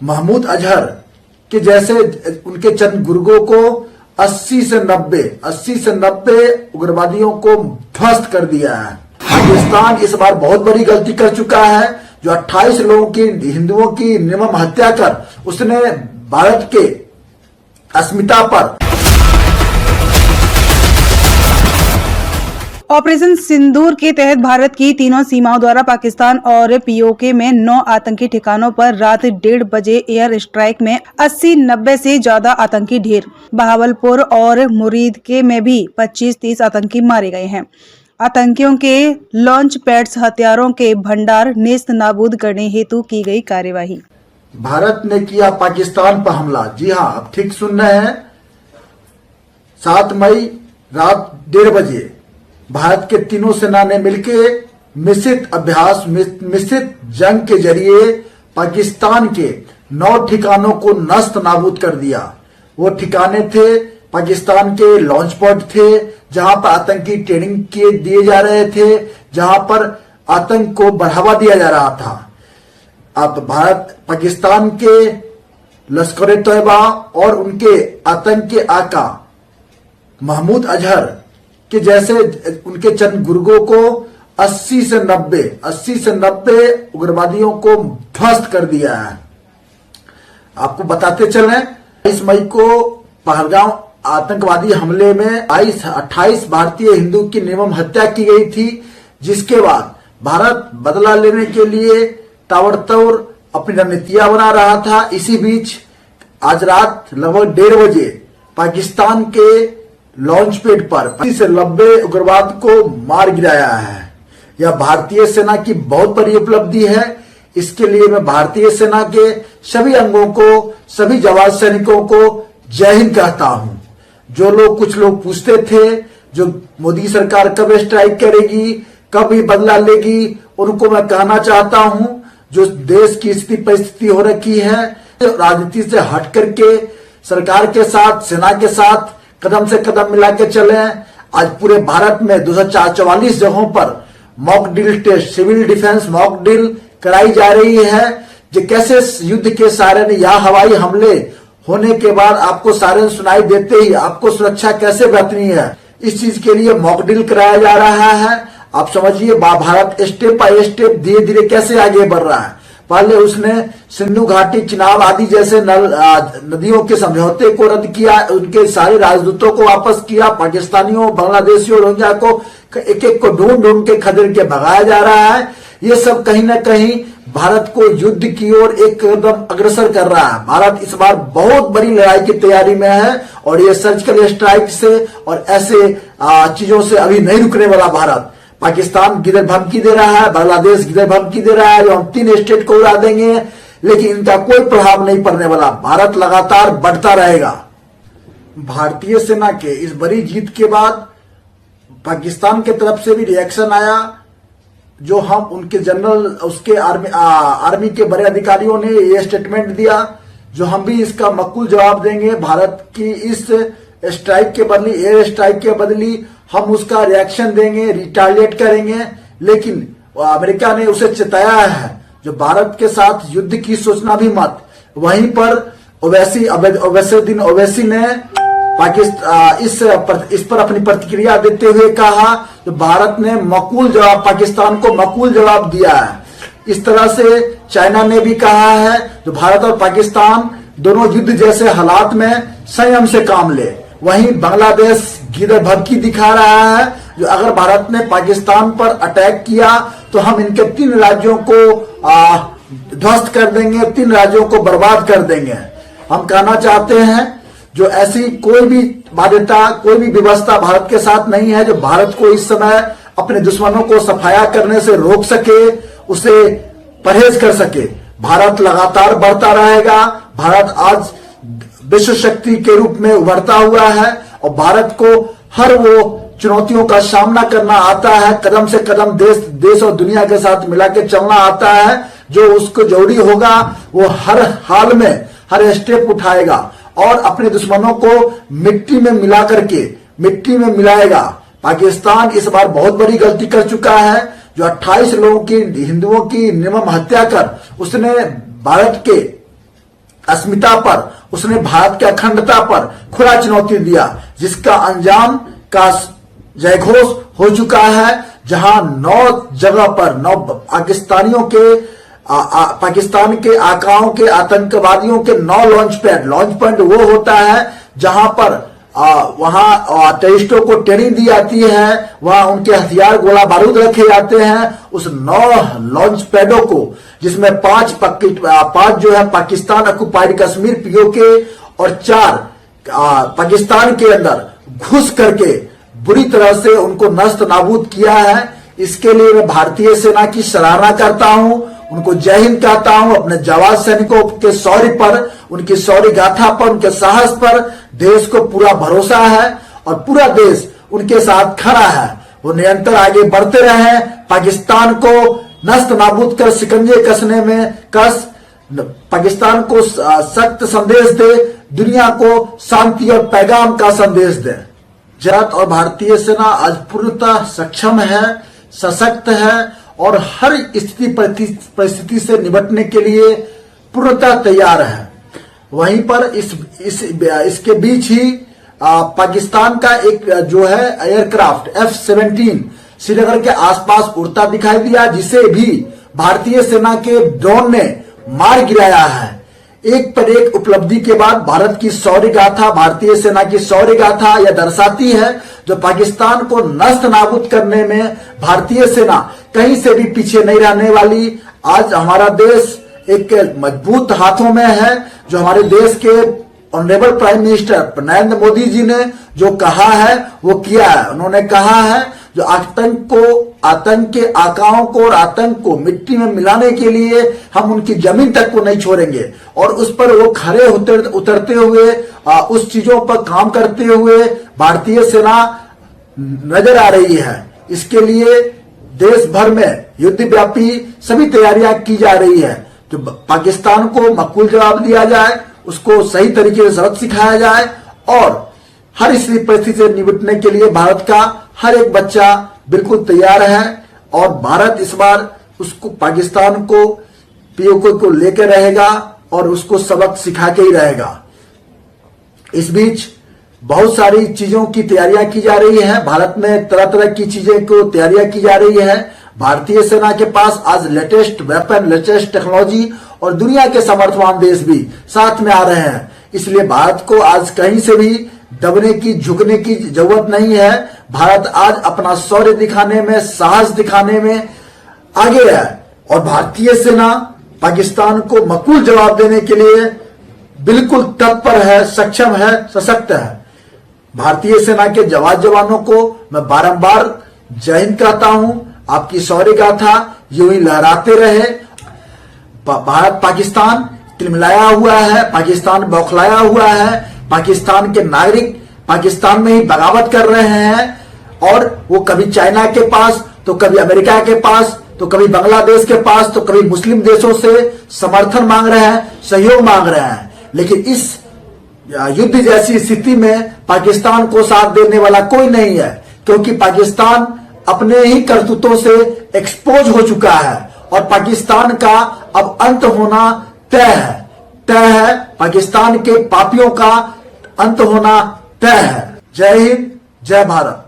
महमूद अजहर के जैसे उनके चंद गुर्गों को 80 से 90 उग्रवादियों को ध्वस्त कर दिया है। पाकिस्तान इस बार बहुत बड़ी गलती कर चुका है, जो 28 लोगों की हिंदुओं की निर्मम हत्या कर उसने भारत के अस्मिता पर ऑपरेशन सिंदूर के तहत भारत की तीनों सीमाओं द्वारा पाकिस्तान और पीओके में 9 आतंकी ठिकानों पर रात 1:30 बजे एयर स्ट्राइक में 80-90 से ज्यादा आतंकी ढेर, बहावलपुर और मुरीदके में भी 25-30 आतंकी मारे गए हैं। आतंकियों के लॉन्च पैड्स, हथियारों के भंडार नेस्त नाबूद करने हेतु की गई कार्यवाही। भारत ने किया पाकिस्तान पर हमला। जी हाँ, आप ठीक सुन रहे हैं। 7 मई रात 1:30 बजे भारत के तीनों सेना ने मिलकर मिश्रित अभ्यास, मिश्रित जंग के जरिए पाकिस्तान के 9 ठिकानों को नष्ट नाबूद कर दिया। वो ठिकाने थे पाकिस्तान के लॉन्च पैड थे, जहां पर आतंकी ट्रेनिंग दिए जा रहे थे, जहां पर आतंक को बढ़ावा दिया जा रहा था। अब भारत पाकिस्तान के लश्कर-ए-तैयबा और उनके आतंक के आका महमूद अजहर के जैसे उनके चंद गुर्गों को 80 से 90 उग्रवादियों को ध्वस्त कर दिया है। आपको बताते चलें, 22 मई को पहलगाम आतंकवादी हमले में 28 भारतीय हिंदू की निर्मम हत्या की गई थी, जिसके बाद भारत बदला लेने के लिए ताबड़तोड़ अपनी रणनीतियां बना रहा था। इसी बीच आज रात लगभग 1:30 बजे पाकिस्तान के लॉन्च पैड पर 80 से 90 उग्रवाद को मार गिराया है। यह भारतीय सेना की बहुत बड़ी उपलब्धि है। इसके लिए मैं भारतीय सेना के सभी अंगों को, सभी जवान सैनिकों को जय हिंद कहता हूं। कुछ लोग पूछते थे, जो मोदी सरकार कब स्ट्राइक करेगी, कब ही बदला लेगी, उनको मैं कहना चाहता हूं, जो देश की स्थिति परिस्थिति हो रखी है, राजनीति से हट करके सरकार के साथ, सेना के साथ कदम से कदम मिला के चले। आज पूरे भारत में 244 जगहों पर mock drill test, civil defence mock drill कराई जा रही है। जो कैसे युद्ध के सायरन या हवाई हमले होने के बाद आपको सायरन सुनाई देते ही आपको सुरक्षा कैसे बरतनी है, इस चीज के लिए मॉक ड्रिल कराया जा रहा है। आप समझिए भारत स्टेप बाय स्टेप धीरे धीरे कैसे आगे बढ़ रहा है। पहले उसने सिंधु घाटी, चिनाब आदि जैसे नदियों के समझौते को रद्द किया, उनके सारे राजदूतों को वापस किया, पाकिस्तानियों, बांग्लादेशियों, रोहिंग्या को एक को ढूंढ के खदेड़ के भगाया जा रहा है। ये सब कहीं न कहीं भारत को युद्ध की ओर एक कदम अग्रसर कर रहा है। भारत इस बार बहुत बड़ी लड़ाई की तैयारी में है और ये सर्जिकल स्ट्राइक से और ऐसे चीजों से अभी नहीं रुकने वाला भारत। पाकिस्तान गिरर धमकी दे रहा है, बांग्लादेश गिरर धमकी दे रहा है, जो हम 3 स्टेट को उड़ा देंगे, लेकिन इनका कोई प्रभाव नहीं पड़ने वाला। भारत लगातार बढ़ता रहेगा। भारतीय सेना के इस बड़ी जीत के बाद पाकिस्तान की तरफ से भी रिएक्शन आया, जो हम उनके जनरल, उसके आर्मी के बड़े अधिकारियों ने ये स्टेटमेंट दिया, जो हम भी इसका मकबूल जवाब देंगे। भारत की इस स्ट्राइक के बदली, एयर स्ट्राइक के बदली हम उसका रिएक्शन देंगे, रिटालिएट करेंगे। लेकिन अमेरिका ने उसे चेताया है, जो भारत के साथ युद्ध की सोचना भी मत। वहीं पर अवैसीउद्दीन ओवैसी ने इस पर अपनी प्रतिक्रिया देते हुए कहा, जो भारत ने पाकिस्तान को मकबूल जवाब दिया है। इस तरह से चाइना ने भी कहा है, जो भारत और पाकिस्तान दोनों युद्ध जैसे हालात में संयम से काम ले। वहीं बांग्लादेश गिरर धमकी दिखा रहा है, जो अगर भारत ने पाकिस्तान पर अटैक किया तो हम इनके 3 राज्यों को ध्वस्त कर देंगे, 3 राज्यों को बर्बाद कर देंगे। हम कहना चाहते हैं, जो ऐसी कोई भी बाध्यता, कोई भी व्यवस्था भारत के साथ नहीं है, जो भारत को इस समय अपने दुश्मनों को सफाया करने से रोक सके, उसे परहेज कर सके। भारत लगातार बढ़ता रहेगा। भारत आज विश्व शक्ति के रूप में उभरता हुआ है और भारत को हर वो चुनौतियों का सामना करना आता है। कदम से कदम देश और दुनिया के साथ मिला के चलना आता है। जो उसको जरूरी होगा वो हर हाल में हर स्टेप उठाएगा और अपने दुश्मनों को मिट्टी में मिलाएगा। पाकिस्तान इस बार बहुत बड़ी गलती कर चुका है, जो 28 लोगों की हिंदुओं की निर्मम हत्या कर उसने भारत के अस्मिता पर, उसने भारत की अखंडता पर खुला चुनौती दिया, जिसका अंजाम का जयघोष हो चुका है। जहां 9 जगह पर 9 पाकिस्तानियों के पाकिस्तान के आकाओं के आतंकवादियों के 9 लॉन्च पॉइंट वो होता है जहां पर वहां टेररिस्टों को ट्रेनिंग दी जाती है, वहां उनके हथियार गोला बारूद रखे जाते हैं। उस 9 लॉन्च पैडों को, जिसमें 5 जो है पाकिस्तान ऑक्युपाइड कश्मीर पीओके और 4 पाकिस्तान के अंदर घुस करके बुरी तरह से उनको नष्ट नाबूद किया है। इसके लिए मैं भारतीय सेना की सराहना करता हूं, उनको जय हिंद कहता हूं। अपने जवान सैनिकों के शौर्य पर, उनकी शौर्य गाथा पर, उनके साहस पर देश को पूरा भरोसा है और पूरा देश उनके साथ खड़ा है। वो निरंतर आगे बढ़ते रहे, पाकिस्तान को नष्ट नाबूद कर शिकंजे कसने में पाकिस्तान को सख्त संदेश दे, दुनिया को शांति और पैगाम का संदेश दे। भारत और भारतीय सेना आज पूर्णतः सक्षम है, सशक्त है और हर स्थिति परिस्थिति से निपटने के लिए पूर्णतः तैयार है। वहीं पर इसके बीच ही पाकिस्तान का एक जो है एयरक्राफ्ट F-17 श्रीनगर के आसपास उड़ता दिखाई दिया, जिसे भी भारतीय सेना के ड्रोन ने मार गिराया है। एक पर एक उपलब्धि के बाद भारत की शौर्य गाथा, भारतीय सेना की शौर्य गाथा यह दर्शाती है, जो पाकिस्तान को नष्ट नाबूद करने में भारतीय सेना कहीं से भी पीछे नहीं रहने वाली। आज हमारा देश एक मजबूत हाथों में है। जो हमारे देश के honourable prime minister Narendra Modi ji ने जो कहा है वो किया है। उन्होंने कहा है जो आतंक के आकाओं को और आतंक को मिट्टी में मिलाने के लिए हम उनकी जमीन तक को नहीं छोड़ेंगे, और उस पर वो खड़े उतरते हुए उस चीजों पर काम करते हुए भारतीय सेना नजर आ रही है। इसके लिए देश भर में युद्धव्यापी सभी तैयारियां की जा रही है। जो पाकिस्तान को मकबूल जवाब दिया जाए, उसको सही तरीके से सबक सिखाया जाए और हर स्थिति परिस्थिति से निपटने के लिए भारत का हर एक बच्चा बिल्कुल तैयार है। और भारत इस बार उसको पाकिस्तान को पीओके को लेकर रहेगा और उसको सबक सिखा के ही रहेगा। इस बीच बहुत सारी चीजों की तैयारियां की जा रही है। भारत में तरह तरह की चीजें को तैयारियां की जा रही है। भारतीय सेना के पास आज लेटेस्ट वेपन, लेटेस्ट टेक्नोलॉजी और दुनिया के समर्थवान देश भी साथ में आ रहे हैं। इसलिए भारत को आज कहीं से भी दबने की, झुकने की जरूरत नहीं है। भारत आज अपना शौर्य दिखाने में, साहस दिखाने में आगे है और भारतीय सेना पाकिस्तान को मकबूल जवाब देने के लिए बिल्कुल तत्पर है, सक्षम है, सशक्त है। भारतीय सेना के जवानों को मैं बारंबार जय हिंद कहता हूं। आपकी शौर्य गाथा यूं ही लहराते रहे। भारत पाकिस्तान तिलमिलाया हुआ है, पाकिस्तान बौखलाया हुआ है। पाकिस्तान के नागरिक पाकिस्तान में ही बगावत कर रहे हैं और वो कभी चाइना के पास, तो कभी अमेरिका के पास, तो कभी बांग्लादेश के पास, तो कभी मुस्लिम देशों से समर्थन मांग रहे हैं, सहयोग मांग रहे हैं। लेकिन इस युद्ध जैसी स्थिति में पाकिस्तान को साथ देने वाला कोई नहीं है, क्योंकि पाकिस्तान अपने ही करतूतों से एक्सपोज हो चुका है और पाकिस्तान का अब अंत होना तय है। पाकिस्तान के पापियों का अंत होना तय है। जय हिंद, जय भारत।